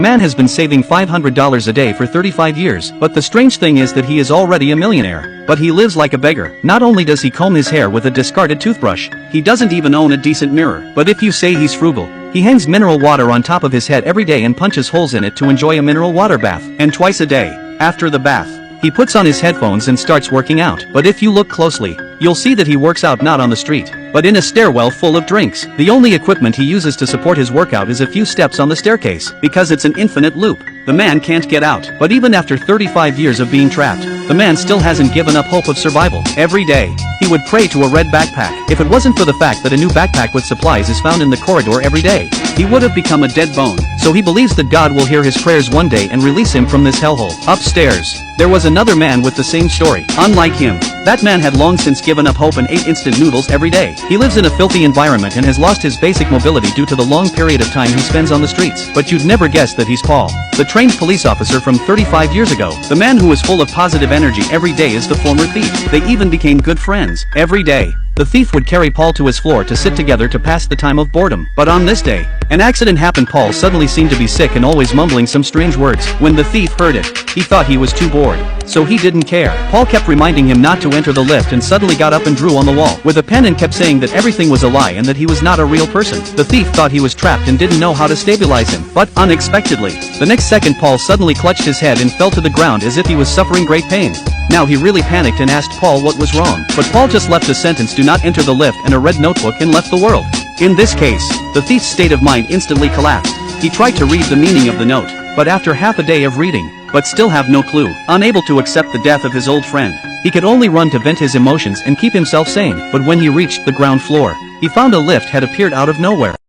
Man has been saving $500 a day for 35 years, but the strange thing is that he is already a millionaire. But he lives like a beggar. Not only does he comb his hair with a discarded toothbrush, he doesn't even own a decent mirror. But if you say he's frugal, he hangs mineral water on top of his head every day and punches holes in it to enjoy a mineral water bath. And twice a day, after the bath, he puts on his headphones and starts working out. But if you look closely, you'll see that he works out not on the street, but in a stairwell full of drinks. The only equipment he uses to support his workout is a few steps on the staircase, because it's an infinite loop. The man can't get out. But even after 35 years of being trapped, the man still hasn't given up hope of survival. Every day, he would pray to a red backpack. If it wasn't for the fact that a new backpack with supplies is found in the corridor every day, he would have become a dead bone. So he believes that God will hear his prayers one day and release him from this hellhole. Upstairs, there was another man with the same story. Unlike him, that man had long since given up hope and ate instant noodles every day. He lives in a filthy environment and has lost his basic mobility due to the long period of time he spends on the streets. But you'd never guess that he's Paul, the trained police officer from 35 years ago. The man who is full of positive energy every day is the former thief. They even became good friends. Every day, the thief would carry Paul to his floor to sit together to pass the time of boredom. But on this day, an accident happened. Paul suddenly seemed to be sick and always mumbling some strange words. When the thief heard it, he thought he was too bored, so he didn't care. Paul kept reminding him not to enter the lift and suddenly got up and drew on the wall with a pen and kept saying that everything was a lie and that he was not a real person. The thief thought he was trapped and didn't know how to stabilize him. But unexpectedly, the next second Paul suddenly clutched his head and fell to the ground as if he was suffering great pain. Now he really panicked and asked Paul what was wrong. But Paul just left a sentence, "Do not enter the lift," and a red notebook and left the world. In this case, the thief's state of mind instantly collapsed. He tried to read the meaning of the note, but after half a day of reading, but still have no clue. Unable to accept the death of his old friend, he could only run to vent his emotions and keep himself sane. But when he reached the ground floor, he found a lift had appeared out of nowhere.